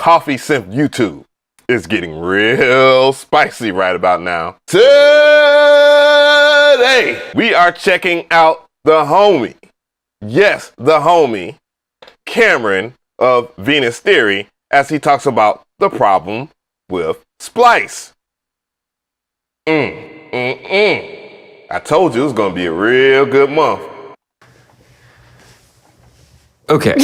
Coffee Simp YouTube. It's getting real spicy right about now. Today, we are checking out the homie. Yes, the homie, Camron of Venus Theory, as he talks about the problem with Splice. I told you it was going to be a real good month. Okay.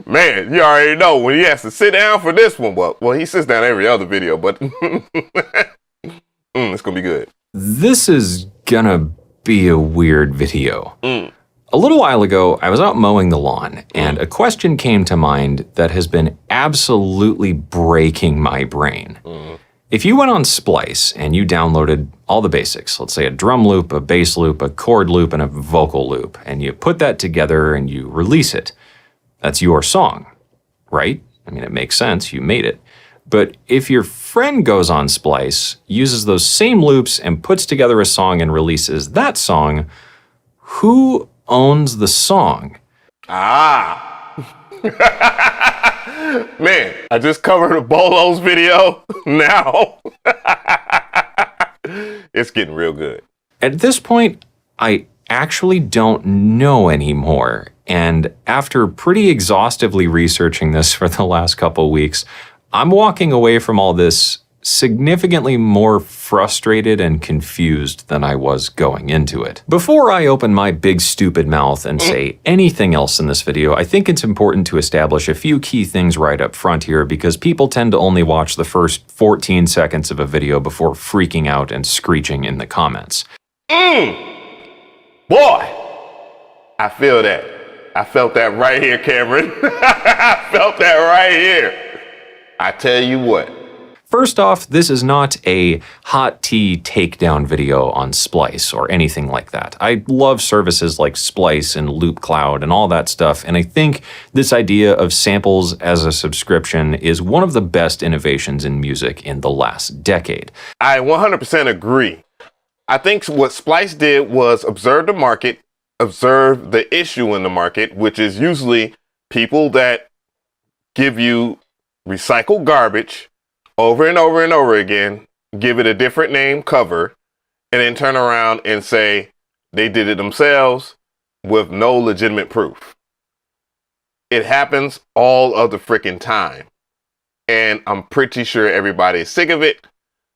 Man, you already know when he has to sit down for this one. Well, he sits down every other video, but it's going to be good. This is gonna be a weird video. A little while ago, I was out mowing the lawn, and a question came to mind that has been absolutely breaking my brain. If you went on Splice and you downloaded all the basics, let's say a drum loop, a bass loop, a chord loop, and a vocal loop, and you put that together and you release it, that's your song, right? I mean, it makes sense, you made it. But if your friend goes on Splice, uses those same loops, and puts together a song and releases that song, who owns the song? Man, I just covered a Bolo's video. Now, it's getting real good. At this point, I actually don't know anymore. And after pretty exhaustively researching this for the last couple weeks, I'm walking away from all this significantly more frustrated and confused than I was going into it. Before I open my big stupid mouth and say anything else in this video, I think it's important to establish a few key things right up front here, because people tend to only watch the first 14 seconds of a video before freaking out and screeching in the comments. Boy, I feel that. I felt that right here, Cameron. I felt that right here. I tell you what. First off, this is not a hot tea takedown video on Splice or anything like that. I love services like Splice and Loop Cloud and all that stuff, and I think this idea of samples as a subscription is one of the best innovations in music in the last decade. I 100% agree. I think what Splice did was observe the market, observe the issue in the market, which is usually people that give you recycled garbage over and over and over again, give it a different name, cover, and then turn around and say they did it themselves with no legitimate proof. It happens all of the freaking time. And I'm pretty sure everybody is sick of it.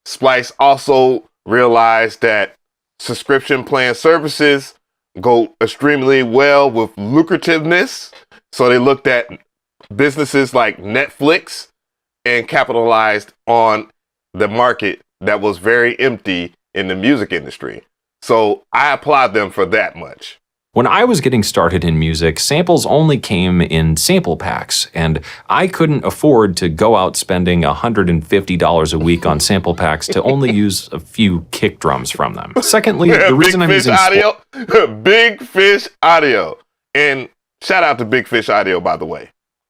Splice also realized that subscription plan services go extremely well with lucrativeness. So they looked at businesses like Netflix and capitalized on the market that was very empty in the music industry. So I applaud them for that much. When I was getting started in music, samples only came in sample packs, and I couldn't afford to go out spending $150 a week on sample packs to only use a few kick drums from them. Secondly, the reason I'm using Big Fish Audio. And shout out to Big Fish Audio, by the way.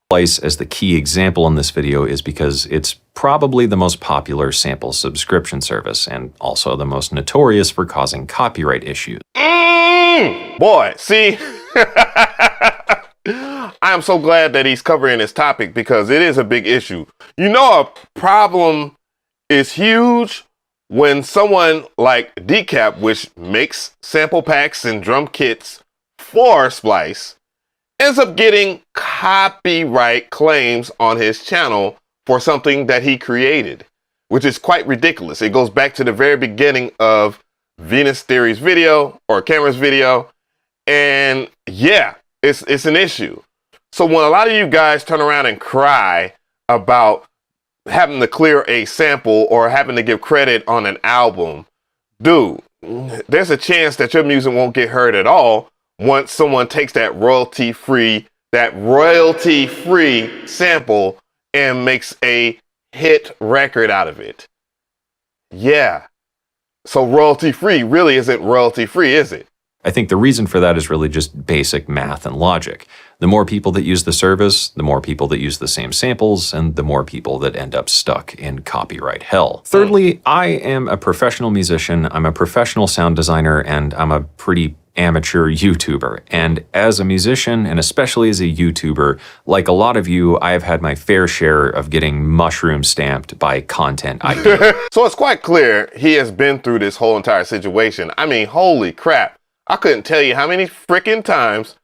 Splice as the key example in this video is because it's probably the most popular sample subscription service and also the most notorious for causing copyright issues. Boy, see, I am so glad that he's covering this topic because it is a big issue. You know, a problem is huge when someone like Decap, which makes sample packs and drum kits for Splice, ends up getting copyright claims on his channel for something that he created, which is quite ridiculous. It goes back to the very beginning of Venus Theory's video or Camron's video. And yeah, it's an issue. So when a lot of you guys turn around and cry about having to clear a sample or having to give credit on an album, dude, there's a chance that your music won't get heard at all once someone takes that royalty-free sample and makes a hit record out of it. Yeah. So royalty-free really isn't royalty-free, is it? I think the reason for that is really just basic math and logic. The more people that use the service, the more people that use the same samples, and the more people that end up stuck in copyright hell. Thirdly, I am a professional musician, I'm a professional sound designer, and I'm a pretty amateur YouTuber. And as a musician, and especially as a YouTuber, like a lot of you, I have had my fair share of getting mushroom stamped by content ideas. So it's quite clear he has been through this whole entire situation. I mean, holy crap. I couldn't tell you how many freaking times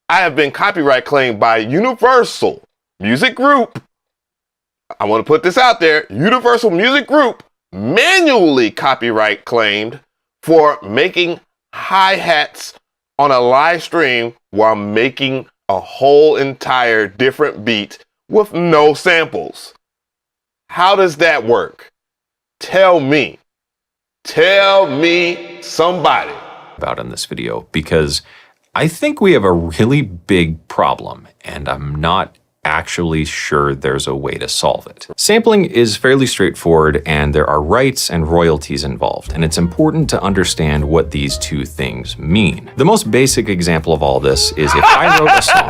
I have been copyright claimed by Universal Music Group. I want to put this out there. Universal Music Group manually copyright claimed for making hi-hats on a live stream while making a whole entire different beat with no samples. How does that work? Tell me. Tell me somebody. About in this video, because I think we have a really big problem, and I'm not actually sure there's a way to solve it. Sampling is fairly straightforward, and there are rights and royalties involved, and it's important to understand what these two things mean. The most basic example of all this is if I wrote a song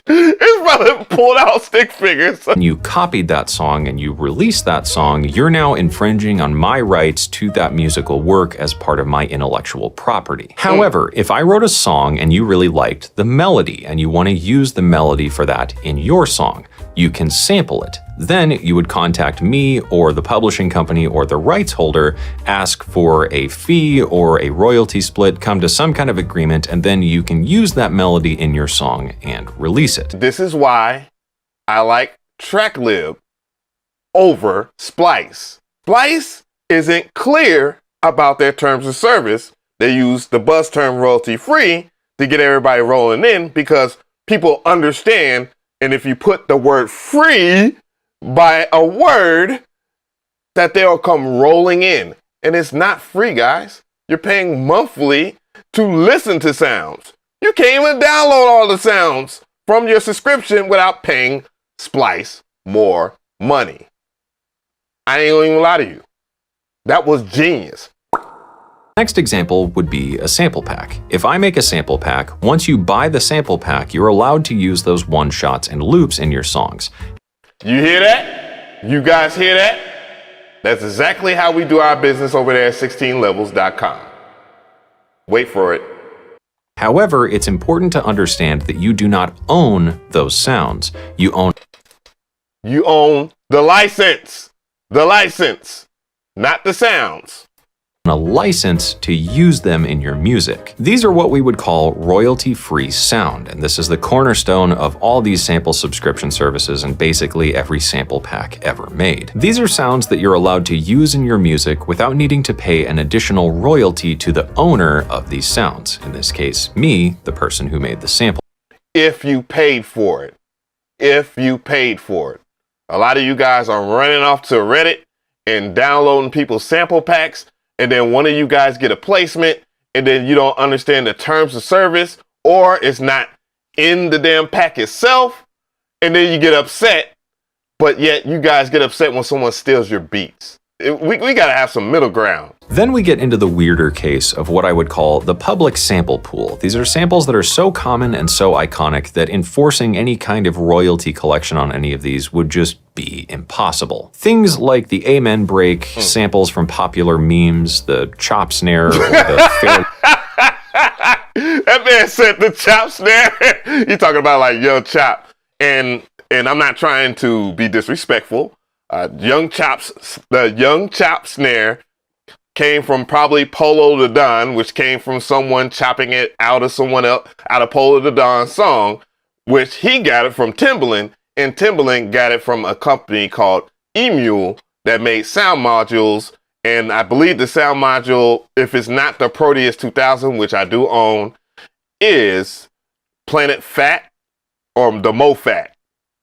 and His brother pulled out stick figures. you copied that song and you released that song, you're now infringing on my rights to that musical work as part of my intellectual property. However, if I wrote a song and you really liked the melody and you want to use the melody for that in your song, you can sample it. Then you would contact me or the publishing company or the rights holder, ask for a fee or a royalty split, come to some kind of agreement, and then you can use that melody in your song and release it. This is why I like TrackLib over Splice. Splice isn't clear about their terms of service. They use the buzz term royalty free to get everybody rolling in because people understand, and if you put the word free by a word, that they'll come rolling in. And it's not free, guys. You're paying monthly to listen to sounds. You can't even download all the sounds from your subscription without paying Splice more money. I ain't gonna even lie to you. That was genius. Next example would be a sample pack. If I make a sample pack, once you buy the sample pack, you're allowed to use those one-shots and loops in your songs. You hear that? You guys hear that? That's exactly how we do our business over there at 16levels.com. Wait for it. However, it's important to understand that you do not own those sounds. You own the license. The license, not the sounds. a license to use them in your music. These are what we would call royalty-free sound, and this is the cornerstone of all these sample subscription services and basically every sample pack ever made. These are sounds that you're allowed to use in your music without needing to pay an additional royalty to the owner of these sounds, in this case, me, the person who made the sample. If you paid for it. If you paid for it. A lot of you guys are running off to Reddit and downloading people's sample packs, and then one of you guys get a placement, and then you don't understand the terms of service, or it's not in the damn pack itself, and then you get upset, but yet you guys get upset when someone steals your beats. We got to have some middle ground. Then we get into the weirder case of what I would call the public sample pool. These are samples that are so common and so iconic that enforcing any kind of royalty collection on any of these would just be impossible. Things like the Amen break, samples from popular memes, the chop snare, or the fair... That man said the chop snare. You're talking about like Yo Chop. And I'm not trying to be disrespectful. The Young Chop snare came from probably Polo the Don, which came from someone chopping it out of someone else, out of Polo the Don's song, which he got it from Timbaland, and Timbaland got it from a company called Emule that made sound modules. And I believe the sound module, if it's not the Proteus 2000, which I do own, is Planet Fat or the Mo Fat.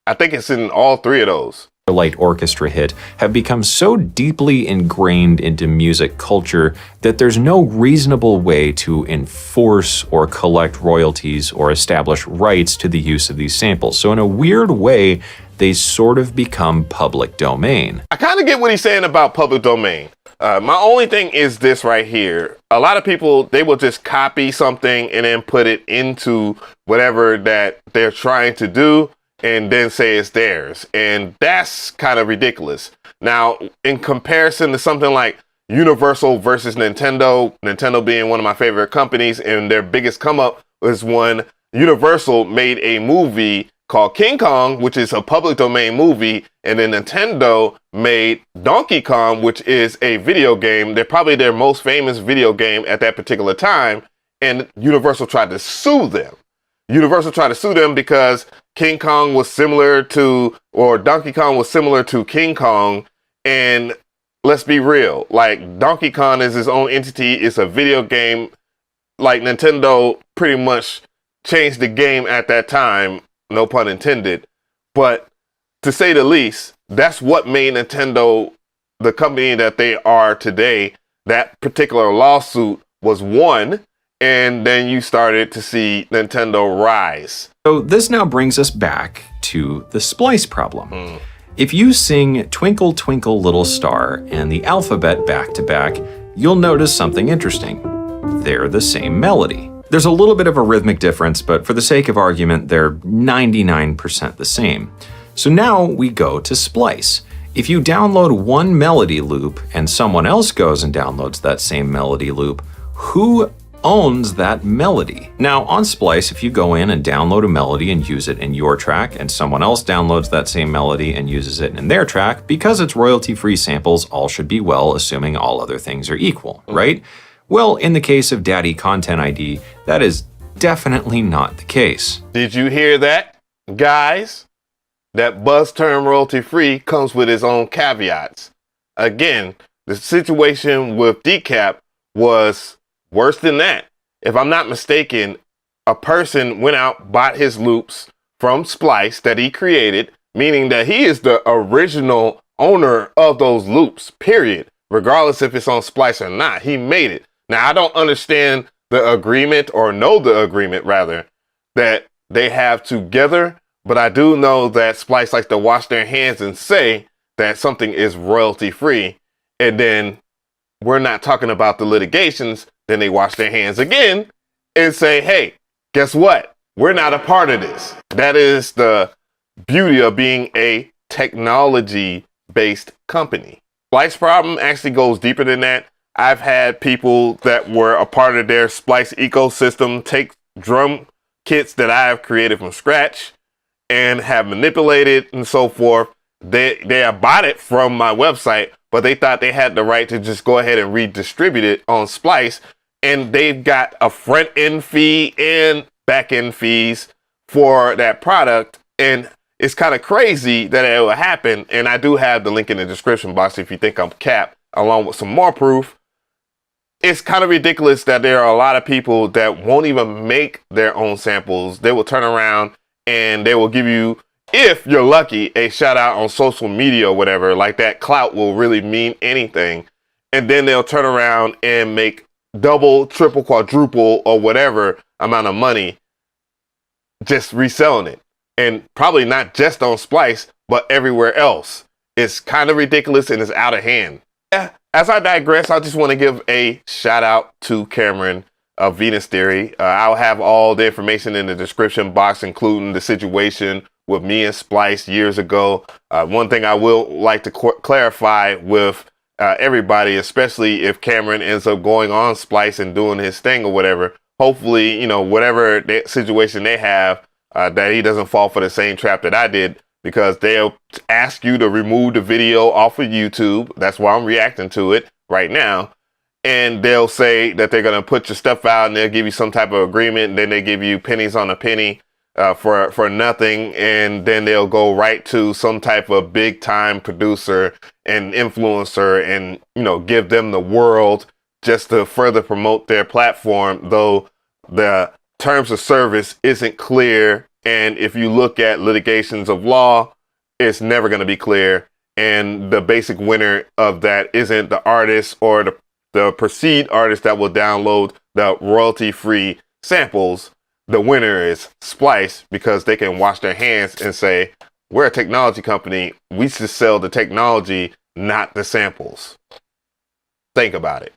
I think it's in all three of those. Light orchestra hit have become so deeply ingrained into music culture that there's no reasonable way to enforce or collect royalties or establish rights to the use of these samples. So in a weird way, they sort of become public domain. I kind of get what he's saying about public domain. My only thing is this right here. A lot of people, they will just copy something and then put it into whatever that they're trying to do, and then say it's theirs. And that's kind of ridiculous. Now, in comparison to something like, Universal versus Nintendo. Nintendo being one of my favorite companies, and their biggest come up was when Universal made a movie called King Kong, which is a public domain movie, and then Nintendo made Donkey Kong, which is a video game. They're probably their most famous video game at that particular time, and Universal tried to sue them. Universal tried to sue them because King Kong was similar to, or Donkey Kong was similar to King Kong, and let's be real, like Donkey Kong is his own entity, it's a video game. Like Nintendo pretty much changed the game at that time, no pun intended, but to say the least, that's what made Nintendo the company that they are today. That particular lawsuit was won, and then you started to see Nintendo rise. So this now brings us back to the splice problem. If you sing Twinkle Twinkle Little Star and the alphabet back to back, you'll notice something interesting. They're the same melody. There's a little bit of a rhythmic difference, but for the sake of argument, they're 99% the same. So now we go to splice. If you download one melody loop and someone else goes and downloads that same melody loop, who owns that melody? Now on Splice, if you go in and download a melody and use it in your track, and someone else downloads that same melody and uses it in their track, because it's royalty-free samples, all should be well, assuming all other things are equal, right? Well, in the case of Daddy Content ID, that is definitely not the case. Did you hear that, guys? That buzz term royalty-free comes with its own caveats. Again, the situation with Decap was worse than that. If I'm not mistaken, a person went out, bought his loops from Splice that he created, meaning that he is the original owner of those loops, period. Regardless if it's on Splice or not, he made it. Now, I don't understand the agreement, or know the agreement rather, that they have together, but I do know that Splice likes to wash their hands and say that something is royalty free, and then we're not talking about the litigations. Then they wash their hands again and say, hey, guess what? We're not a part of this. That is the beauty of being a technology-based company. Splice Problem actually goes deeper than that. I've had people that were a part of their Splice ecosystem take drum kits that I have created from scratch and have manipulated and so forth. They have bought it from my website, but they thought they had the right to just go ahead and redistribute it on Splice. And they've got a front end fee and back end fees for that product. And it's kind of crazy that it will happen. And I do have the link in the description box if you think I'm capped, along with some more proof. It's kind of ridiculous that there are a lot of people that won't even make their own samples. They will turn around and they will give you, if you're lucky, a shout out on social media or whatever. Like that clout will really mean anything. And then they'll turn around and make double, triple, quadruple, or whatever amount of money just reselling it. And probably not just on Splice, but everywhere else. It's kind of ridiculous and it's out of hand. Yeah, as I digress, I just want to give a shout out to Camron of Venus Theory. I'll have all the information in the description box, including the situation with me and Splice years ago. One thing I will like to clarify with everybody, especially if Camron ends up going on Splice and doing his thing or whatever, hopefully, you know, whatever situation they have, that he doesn't fall for the same trap that I did, because they'll ask you to remove the video off of YouTube. That's why I'm reacting to it right now. And they'll say that they're going to put your stuff out and they'll give you some type of agreement. And then they give you pennies on a penny for nothing. And then they'll go right to some type of big time producer and influencer and, you know, give them the world just to further promote their platform, though the terms of service isn't clear. And if you look at litigations of law, it's never going to be clear. And the basic winner of that isn't the artist or the perceived artist that will download the royalty-free samples. The winner is Splice, because they can wash their hands and say, we're a technology company. We should sell the technology, not the samples. Think about it.